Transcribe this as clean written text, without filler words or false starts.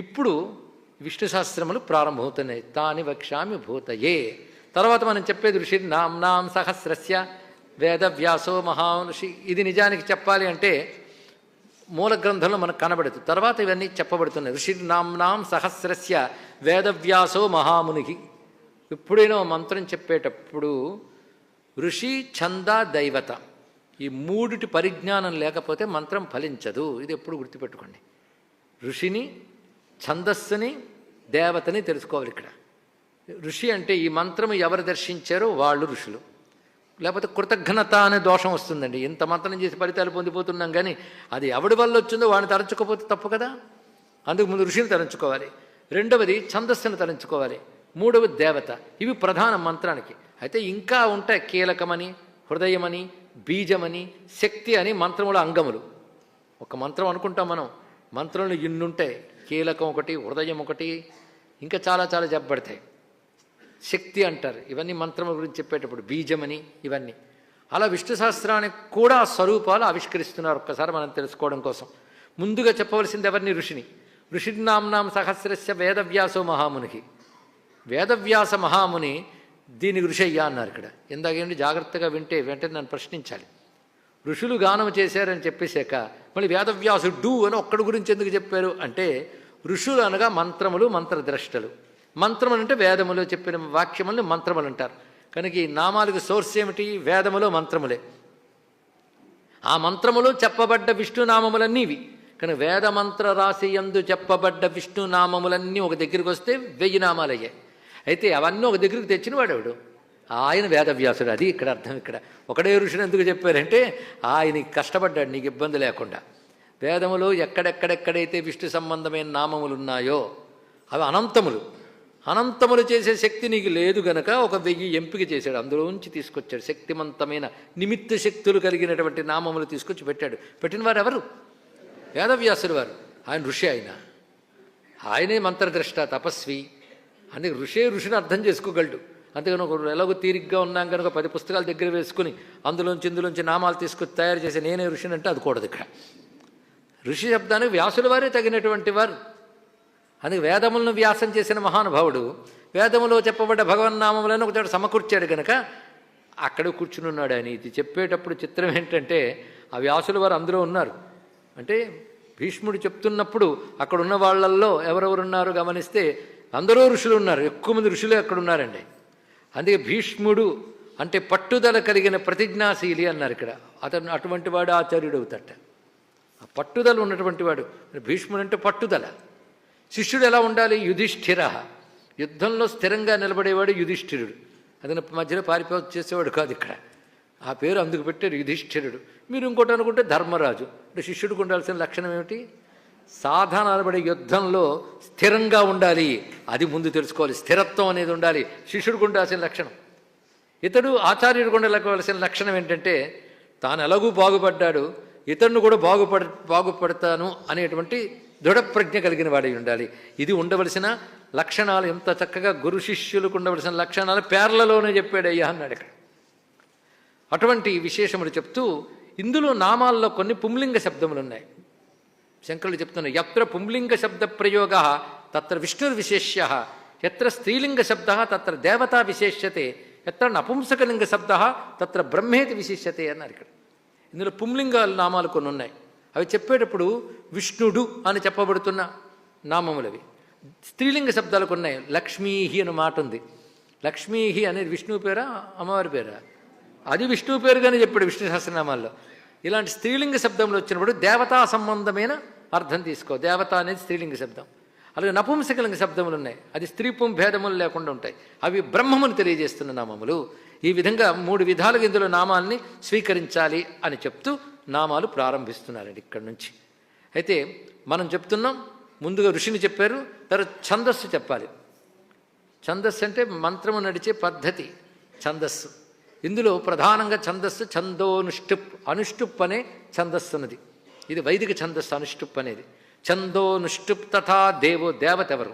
ఇప్పుడు విష్ణు సహస్రములు ప్రారంభమవుతున్నాయి. తాని వక్ష్యామి భూతయే. తర్వాత మనం చెప్పేది ఋషి నామ్నాం సహస్రస్య వేదవ్యాసో మహానుషి. ఇది నిజానికి చెప్పాలి అంటే మూల గ్రంథంలో మనకు కనబడదు. తర్వాత ఇవన్నీ చెప్పబడుతున్నాయి. ఋషి నామ్నాం సహస్రస్య వేదవ్యాసో మహాముని. ఎప్పుడైనా మంత్రం చెప్పేటప్పుడు ఋషి, ఛంద, దైవత ఈ మూడిటి పరిజ్ఞానం లేకపోతే మంత్రం ఫలించదు. ఇది ఎప్పుడు గుర్తుపెట్టుకోండి. ఋషిని, ఛందస్సుని, దేవతని తెలుసుకోవాలి. ఇక్కడ ఋషి అంటే ఈ మంత్రం ఎవరు దర్శించారో వాళ్ళు ఋషులు. లేకపోతే కృతజ్ఞత అనే దోషం వస్తుందండి. ఇంత మంత్రం చేసి ఫలితాలు పొందిపోతున్నాం కానీ అది ఎవడి వల్ల వచ్చిందో వాడిని తలంచుకోకపోతే తప్పు కదా. అందుకు ముందు ఋషిని తలంచుకోవాలి. రెండవది ఛందస్సును తలంచుకోవాలి. మూడవది దేవత. ఇవి ప్రధాన మంత్రానికి. అయితే ఇంకా ఉంటాయి కీలకమని, హృదయమని, బీజమని, శక్తి అని మంత్రముల అంగములు. ఒక మంత్రం అనుకుంటాం మనం, మంత్రంలో ఇన్నుంటాయి. కీలకం ఒకటి, హృదయం ఒకటి, ఇంకా చాలా చాలా చెప్పబడతాయి. శక్తి అంటారు. ఇవన్నీ మంత్రముల గురించి చెప్పేటప్పుడు బీజమని ఇవన్నీ. అలా విష్ణు సహస్రానికి కూడా స్వరూపాలు ఆవిష్కరిస్తున్నారు. ఒక్కసారి మనం తెలుసుకోవడం కోసం ముందుగా చెప్పవలసింది ఎవరిని? ఋషిని. ఋషి నామ్నాం సహస్రస్య వేదవ్యాసో మహామునికి. వేదవ్యాస మహాముని దీనికి ఋషి అయ్యా అన్నారు. ఇక్కడ ఇందాకేంటి జాగ్రత్తగా వింటే వెంటనే నన్ను ప్రశ్నించాలి. ఋషులు గానం చేశారని చెప్పేశాక మళ్ళీ వేదవ్యాసుడు అని ఒక్కడి గురించి ఎందుకు చెప్పారు అంటే, ఋషులు అనగా మంత్రములు, మంత్రద్రష్టలు. మంత్రములు అంటే వేదములో చెప్పిన వాక్యములను మంత్రములు అంటారు. కనుక ఈ నామాలకు సోర్స్ ఏమిటి? వేదములో మంత్రములే. ఆ మంత్రములో చెప్పబడ్డ విష్ణునామములన్నీ ఇవి. కానీ వేదమంత్ర రాశి యందు చెప్పబడ్డ విష్ణునామములన్నీ ఒక దగ్గరికి వస్తే 1000 నామాలు అయ్యాయి. అయితే అవన్నీ ఒక దగ్గరికి తెచ్చిన వాడెవడు? ఆయన వేదవ్యాసుడు. అది ఇక్కడ అర్థం. ఇక్కడ ఒకడే ఋషిని ఎందుకు చెప్పారంటే ఆయన కష్టపడ్డాడు నీకు ఇబ్బంది లేకుండా. వేదములో ఎక్కడెక్కడెక్కడైతే విష్ణు సంబంధమైన నామములు ఉన్నాయో అవి అనంతములు. అనంతములు చేసే శక్తి నీకు లేదు గనక ఒక 1000 ఎంపిక చేశాడు. అందులోంచి తీసుకొచ్చాడు. శక్తివంతమైన నిమిత్త శక్తులు కలిగినటువంటి నామములు తీసుకొచ్చి పెట్టాడు. పెట్టిన వారు ఎవరు? వేదవ్యాసుడు వారు. ఆయన ఋషి. ఆయనే మంత్రద్రష్ట, తపస్వి. అందుకే ఋషిని అర్థం చేసుకోగలడు. అంతేగాని ఒక ఎలాగో తీరిగ్గా ఉన్నాం కనుక 10 పుస్తకాల దగ్గర వేసుకుని ఇందులోంచి నామాలు తీసుకొచ్చి తయారు చేసి నేనే ఋషిని అంటే అది కూడదు. ఇక్కడ ఋషి శబ్దానికి వ్యాసుల వారే తగినటువంటి వారు. అందుకే వేదములను వ్యాసం చేసిన మహానుభావుడు వేదములో చెప్పబడ్డ భగవన్నామములను ఒకచోట సమకూర్చాడు కనుక అక్కడ కూర్చుని ఉన్నాడు ఆయన. ఇది చెప్పేటప్పుడు చిత్రం ఏంటంటే ఆ వ్యాసుల వారు అందరూ ఉన్నారు. అంటే భీష్ముడు చెప్తున్నప్పుడు అక్కడ ఉన్న వాళ్ళల్లో ఎవరెవరున్నారో గమనిస్తే అందరూ ఋషులు ఉన్నారు. ఎక్కువ మంది ఋషులే అక్కడ ఉన్నారండి. అందుకే భీష్ముడు అంటే పట్టుదల కలిగిన ప్రతిజ్ఞాశీలి అన్నారు. ఇక్కడ అతను అటువంటి వాడు ఆచార్యుడు అవుతాట. ఆ పట్టుదల ఉన్నటువంటి వాడు భీష్ముడు అంటే పట్టుదల. శిష్యుడు ఎలా ఉండాలి? యుధిష్ఠిర. యుద్ధంలో స్థిరంగా నిలబడేవాడు యుధిష్ఠిరుడు. అతను మధ్యలో చేసేవాడు కాదు. ఇక్కడ ఆ పేరు అందుకు పెట్టారు యుధిష్ఠిరుడు. మీరు ఇంకోటి అనుకుంటే ధర్మరాజు. అంటే శిష్యుడికి ఉండాల్సిన లక్షణం ఏమిటి? సాధనపడే యుద్ధంలో స్థిరంగా ఉండాలి. అది ముందు తెలుసుకోవాలి. స్థిరత్వం అనేది ఉండాలి. శిష్యుడికి ఉండాల్సిన లక్షణం. ఇతడు ఆచార్యుడికి ఉండవలసిన లక్షణం ఏంటంటే తాను ఎలాగూ బాగుపడ్డాడు, ఇతరును కూడా బాగుపడతాను అనేటువంటి దృఢప్రజ్ఞ కలిగిన వాడై ఉండాలి. ఇది ఉండవలసిన లక్షణాలు. ఎంత చక్కగా గురు శిష్యులకు ఉండవలసిన లక్షణాలు పేర్లలోనే చెప్పాడయ్యా అన్నాడు ఇక్కడ. అటువంటి విశేషములు చెప్తూ ఇందులో నామాల్లో కొన్ని పుంలింగ శబ్దములు ఉన్నాయి. శంకరులు చెప్తున్నారు, ఎత్ర పుంలింగ శబ్ద ప్రయోగ తత్ర విష్ణుర్విశేష్య, ఎత్ర స్త్రీలింగ శబ్ద తత్ర దేవతా విశేష్యతే, ఎత్ర నపుంసకలింగ శబ్ద తత్ర బ్రహ్మేతి విశేష్యతే అన్నారు ఇక్కడ. ఇందులో పుంలింగాల నామాలు కొన్ని ఉన్నాయి. అవి చెప్పేటప్పుడు విష్ణుడు అని చెప్పబడుతున్న నామములవి. స్త్రీలింగ శబ్దాలకు ఉన్నాయి. లక్ష్మీహి అనే మాట ఉంది. లక్ష్మీహి అనేది విష్ణువు పేరా అమ్మవారి పేరా? అది విష్ణువు పేరుగానే చెప్పాడు విష్ణు సహస్రనామాల్లో. ఇలాంటి స్త్రీలింగ శబ్దంలో వచ్చినప్పుడు దేవతా సంబంధమైన అర్థం తీసుకో. దేవత అనేది స్త్రీలింగ శబ్దం. అలాగే నపుంసకలింగ శబ్దములు ఉన్నాయి. అది స్త్రీ పుం భేదములు లేకుండా ఉంటాయి. అవి బ్రహ్మమును తెలియజేస్తున్న నామములు. ఈ విధంగా 3 విధాలుగా ఇందులో నామాల్ని స్వీకరించాలి అని చెప్తూ నామాలు ప్రారంభిస్తున్నారండి ఇక్కడి నుంచి. అయితే మనం చెప్తున్నాం ముందుగా ఋషిని చెప్పారు, తర్వాత ఛందస్సు చెప్పాలి. ఛందస్సు అంటే మంత్రము నడిచే పద్ధతి ఛందస్సు. ఇందులో ప్రధానంగా ఛందస్సు ఛందోనుష్టుప్. అనుష్టుప్ అనే ఛందస్సు ఉన్నది. ఇది వైదిక ఛందస్సు అనుష్టుప్ అనేది. ఛందోనుష్టుప్ తథా దేవో. దేవత ఎవరు?